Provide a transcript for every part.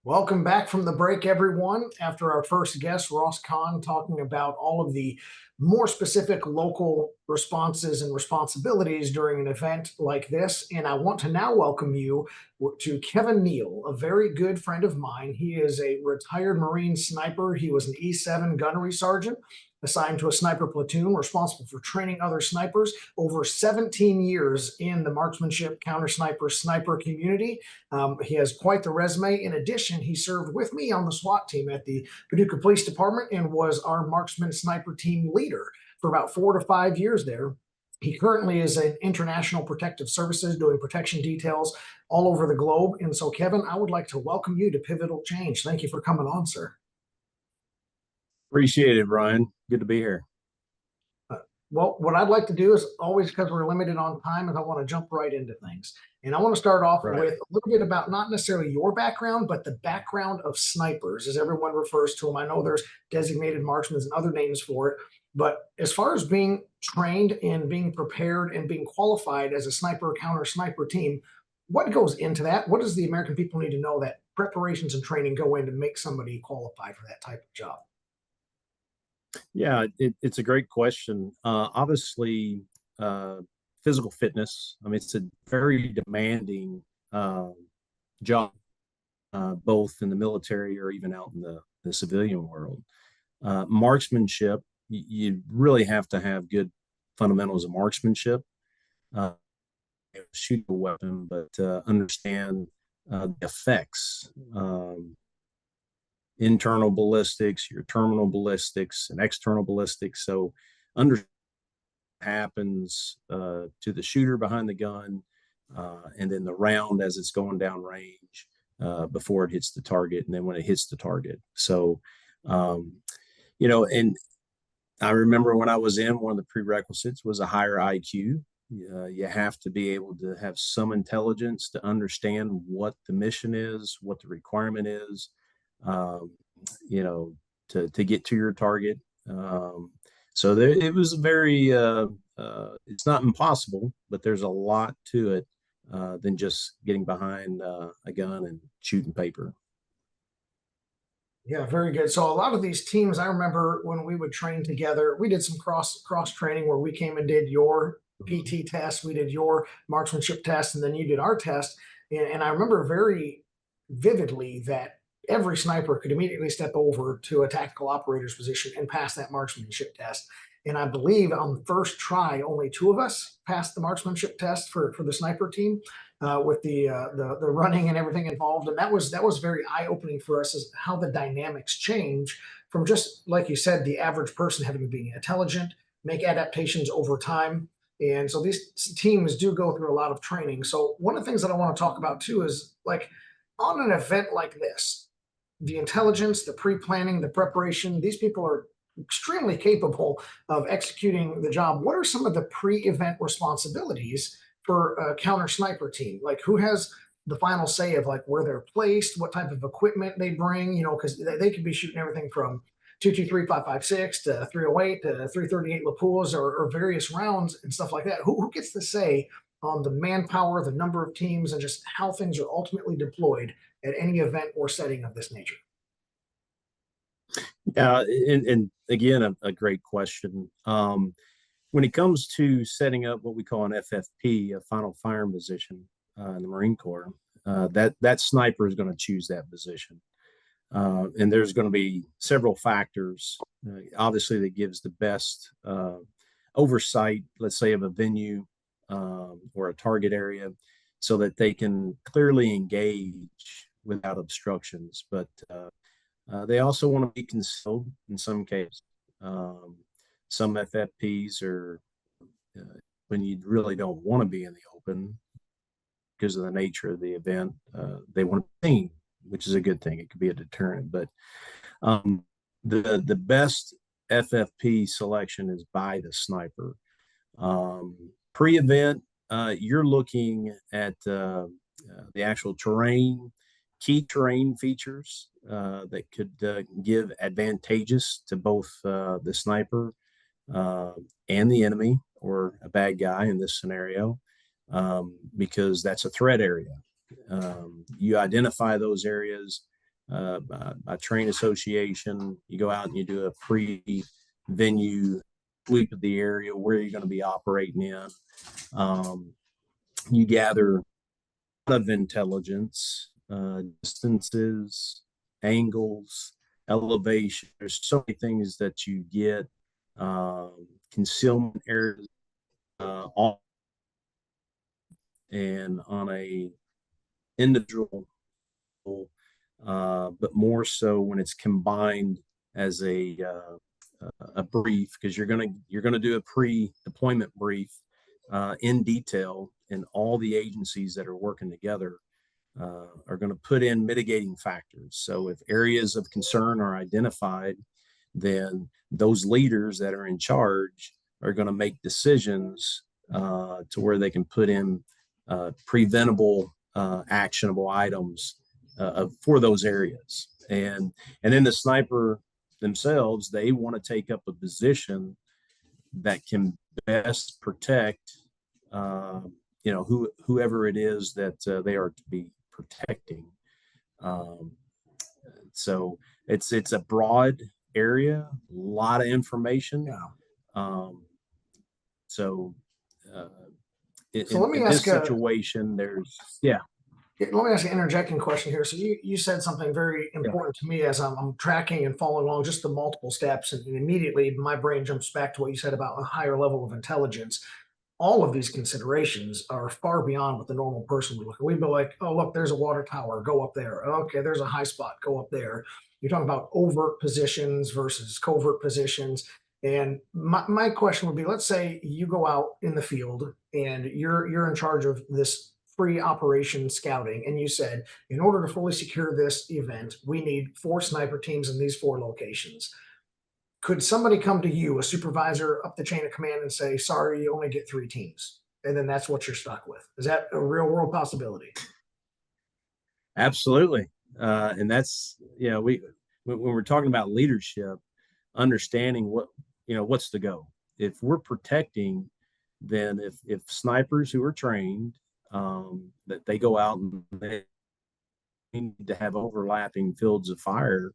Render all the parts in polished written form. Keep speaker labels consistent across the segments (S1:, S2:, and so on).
S1: Welcome back from the break, everyone. After our first guest, Ross Conn, talking about all of the more specific local responses and responsibilities during an event like this. And I want to now welcome you to Kevin Neal, a very good friend of mine. He is a retired Marine sniper. He was an E7 gunnery sergeant assigned to a sniper platoon responsible for training other snipers over 17 years in the marksmanship, counter sniper community. He has quite the resume. In addition, he served with me on the SWAT team at the Paducah Police Department and was our marksman sniper team leader for about 4 to 5 years there. He currently is in international protective services doing protection details all over the globe. And so, Kevin, I would like to welcome you to Pivotal Change. Thank you for coming on, sir.
S2: Appreciate it, Ryan. Good to be here.
S1: Well, what I'd like to do is always, because we're limited on time, is I want to jump right into things. And I want to start off with a little bit about not necessarily your background, but the background of snipers, as everyone refers to them. I know there's designated marksmen and other names for it. But as far as being trained and being prepared and being qualified as a sniper counter sniper team, what goes into that? What does the American people need to know that preparations and training go in to make somebody qualified for that type of job?
S2: Yeah, it's a great question. Obviously, physical fitness. I mean, it's a very demanding job, both in the military or even out in the civilian world. Marksmanship, you really have to have good fundamentals of marksmanship. Shoot a weapon, but understand the effects. Internal ballistics, your terminal ballistics, and external ballistics. So, under happens to the shooter behind the gun, and then the round as it's going down range before it hits the target, and then when it hits the target. So, and I remember when I was in, one of the prerequisites was a higher IQ. You have to be able to have some intelligence to understand what the mission is, what the requirement is, um, to get to your target. So it was very, it's not impossible, but there's a lot to it than just getting behind a gun and shooting paper.
S1: Yeah, very good. So a lot of these teams, I remember when we would train together, we did some cross training where we came and did your PT test, we did your marksmanship test, and then you did our test. And I remember very vividly that every sniper could immediately step over to a tactical operator's position and pass that marksmanship test. And I believe on the first try, only two of us passed the marksmanship test for the sniper team with the running and everything involved. And that was very eye opening for us as how the dynamics change from just like you said, the average person having to be intelligent, make adaptations over time. And so these teams do go through a lot of training. So one of the things that I want to talk about too is like on an event like this, the intelligence, the pre-planning, the preparation, these people are extremely capable of executing the job. What are some of the pre-event responsibilities for a counter sniper team? Like who has the final say of like where they're placed, what type of equipment they bring, because they could be shooting everything from 223, 556 to 308 to 338 Lapoulas or various rounds and stuff like that. Who gets the say on the manpower, the number of teams, and just how things are ultimately deployed at any event or setting of this nature?
S2: Yeah, and again, a great question. When it comes to setting up what we call an FFP, a final firing position in the Marine Corps, that sniper is going to choose that position. And there's going to be several factors, obviously, that gives the best oversight, let's say, of a venue or a target area, so that they can clearly engage without obstructions. But they also want to be concealed in some cases. Some FFPs are when you really don't want to be in the open because of the nature of the event. They want to be seen, which is a good thing. It could be a deterrent. But the best FFP selection is by the sniper. Pre-event, you're looking at the actual terrain, key terrain features that could give advantageous to both the sniper and the enemy or a bad guy in this scenario, because that's a threat area. You identify those areas, by train association. You go out and you do a pre-venue sweep of the area where you're going to be operating in. You gather a lot of intelligence, distances, angles, elevation. There's so many things that you get, concealment areas, all, and on a individual, but more so when it's combined as a brief, because you're gonna do a pre-deployment brief in detail, and all the agencies that are working together are going to put in mitigating factors. So if areas of concern are identified, then those leaders that are in charge are going to make decisions to where they can put in preventable, actionable items for those areas. And then the sniper themselves, they want to take up a position that can best protect, whoever it is that they are to be protecting. So it's a broad area, a lot of information.
S1: Yeah.
S2: So
S1: let me
S2: in
S1: ask
S2: this situation, there's
S1: let me ask an interjecting question here. So you said something very important to me as I'm tracking and following along, just the multiple steps, and immediately my brain jumps back to what you said about a higher level of intelligence. All of these considerations are far beyond what the normal person would look at. We'd be like, oh, look, there's a water tower, go up there. Okay, there's a high spot, go up there. You're talking about overt positions versus covert positions. And my question would be, let's say you go out in the field and you're in charge of this free operation scouting, and you said, in order to fully secure this event, we need 4 sniper teams in these 4 locations. Could somebody come to you, a supervisor up the chain of command, and say, sorry, you only get 3 teams? And then that's what you're stuck with. Is that a real world possibility?
S2: Absolutely. And that's, when we're talking about leadership, understanding what's the go. If we're protecting, then if snipers who are trained, that they go out and they need to have overlapping fields of fire,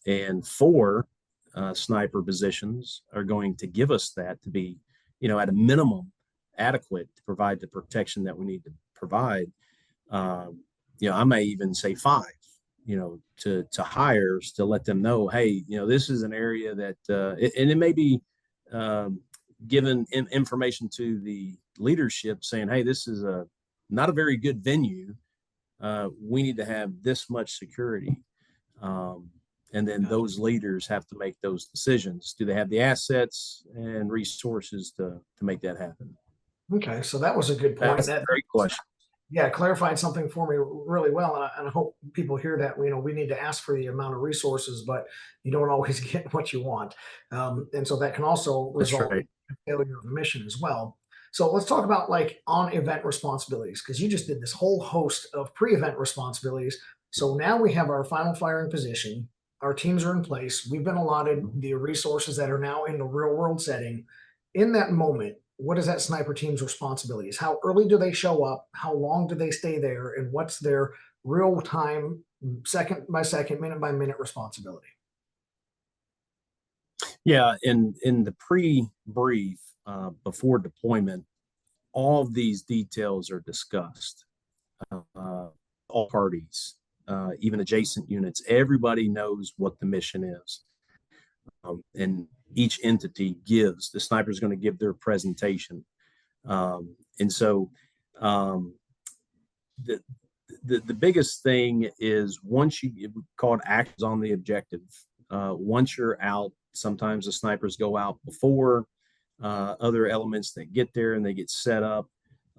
S2: and 4 sniper positions are going to give us that to be, at a minimum adequate to provide the protection that we need to provide. I may even say 5, to hires, to let them know, hey, this is an area that, and it may be given information to the leadership saying, hey, this is not a very good venue. We need to have this much security. And then those leaders have to make those decisions. Do they have the assets and resources to make that happen?
S1: Okay, so that was a good point.
S2: That's a great question.
S1: Yeah, clarified something for me really well, and I hope people hear that. We need to ask for the amount of resources, but you don't always get what you want, and so that can also result in failure of a mission as well. So let's talk about like on event responsibilities, because you just did this whole host of pre-event responsibilities. So now we have our final firing position. Our teams are in place. We've been allotted the resources that are now in the real world setting. In that moment, what is that sniper team's responsibilities? How early do they show up? How long do they stay there? And what's their real time, second by second, minute by minute responsibility?
S2: Yeah, in the pre-brief, before deployment, all of these details are discussed. All parties, even adjacent units, everybody knows what the mission is. And each entity gives, the sniper is going to give their presentation. And so the biggest thing is, once you call it actions on the objective, once you're out, sometimes the snipers go out before other elements that get there and they get set up.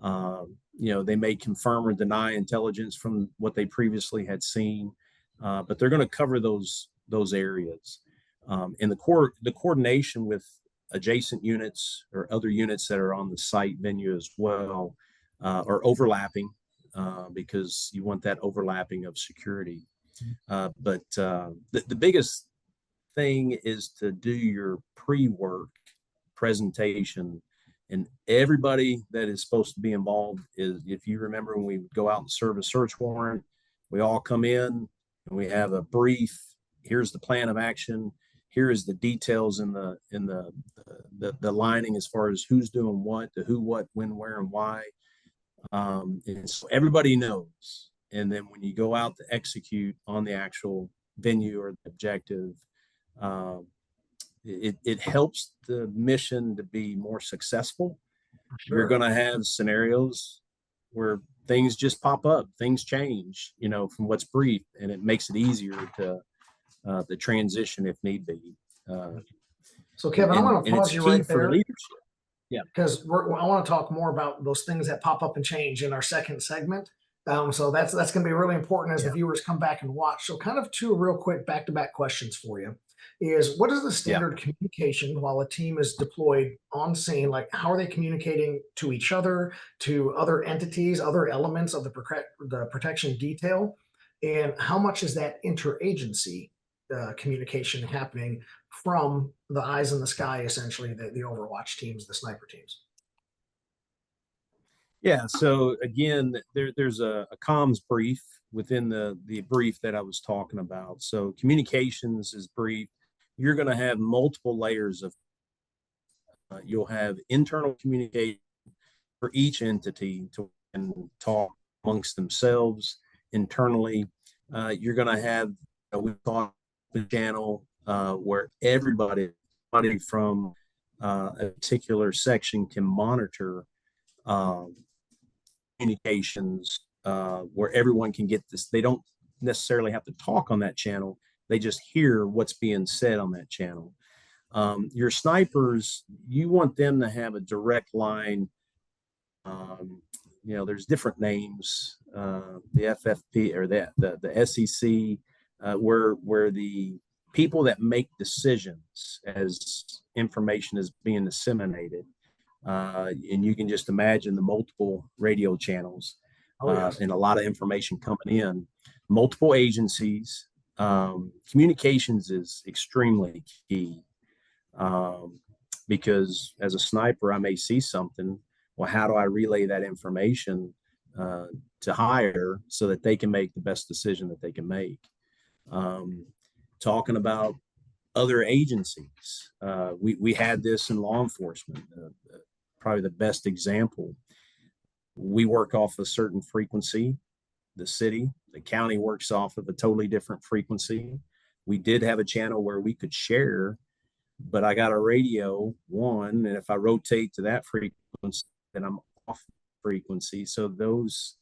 S2: They may confirm or deny intelligence from what they previously had seen, but they're going to cover those areas. And the coordination with adjacent units or other units that are on the site venue as well are overlapping, because you want that overlapping of security. But the biggest thing is to do your pre-work presentation, and everybody that is supposed to be involved is, if you remember when we would go out and serve a search warrant, we all come in, and we have a brief. Here's the plan of action. Here is the details in the lining as far as who's doing what, the who, what, when, where, and why. And so everybody knows. And then when you go out to execute on the actual venue or the objective, it helps the mission to be more successful.
S1: Sure.
S2: You're going to have scenarios where things just pop up, things change, from what's brief, and it makes it easier to the transition if need be.
S1: So Kevin, I want to pause you right there.
S2: Leadership. Yeah,
S1: because I want to talk more about those things that pop up and change in our second segment. So that's going to be really important as the viewers come back and watch. So kind of two real quick back-to-back questions for you is, what is the standard communication while a team is deployed on scene? Like, how are they communicating to each other, to other entities, other elements of the protection detail? And how much is that interagency communication happening from the eyes in the sky, essentially the Overwatch teams, the sniper teams?
S2: Yeah. So again, there's a comms brief within the brief that I was talking about. So communications is brief. You're going to have multiple layers of. You'll have internal communication for each entity to talk amongst themselves internally. You're going to have we call the channel where everybody from a particular section can monitor communications, where everyone can get this. They don't necessarily have to talk on that channel. They just hear what's being said on that channel. Your snipers, you want them to have a direct line. There's different names, the FFP or the SEC, where the people that make decisions as information is being disseminated, and you can just imagine the multiple radio channels, and a lot of information coming in, multiple agencies. Communications is extremely key, because as a sniper, I may see something. Well, how do I relay that information to higher so that they can make the best decision that they can make? Talking about other agencies, we had this in law enforcement. Probably the best example. We work off a certain frequency. The county works off of a totally different frequency. We did have a channel where we could share, but I got a radio one, and if I rotate to that frequency, then I'm off frequency. So those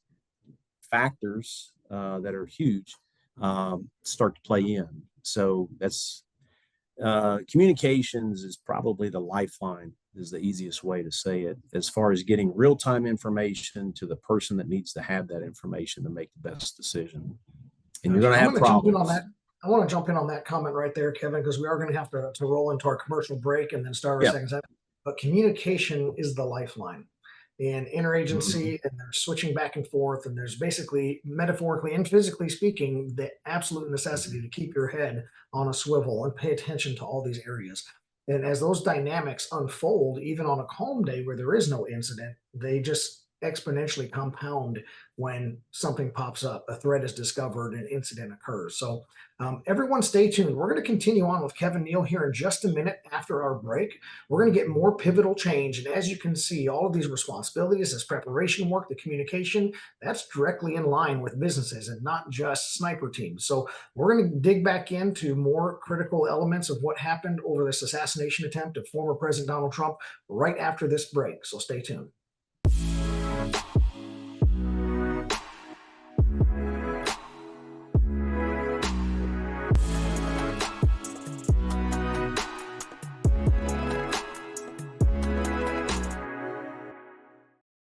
S2: factors that are huge start to play in. So that's communications is probably the lifeline, is the easiest way to say it, as far as getting real-time information to the person that needs to have that information to make the best decision. And you're going to have problems.
S1: I want to jump in on that comment right there, Kevin, because we are going to have to roll into our commercial break and then start our second segment. But communication is the lifeline. And interagency, and there's switching back and forth, and there's basically, metaphorically and physically speaking, the absolute necessity to keep your head on a swivel and pay attention to all these areas. And as those dynamics unfold, even on a calm day where there is no incident, they just exponentially compound when something pops up, a threat is discovered, an incident occurs. So everyone stay tuned. We're going to continue on with Kevin Neal here in just a minute after our break. We're going to get more pivotal change. And as you can see, all of these responsibilities, this preparation work, the communication, that's directly in line with businesses and not just sniper teams. So we're going to dig back into more critical elements of what happened over this assassination attempt of former President Donald Trump right after this break. So stay tuned.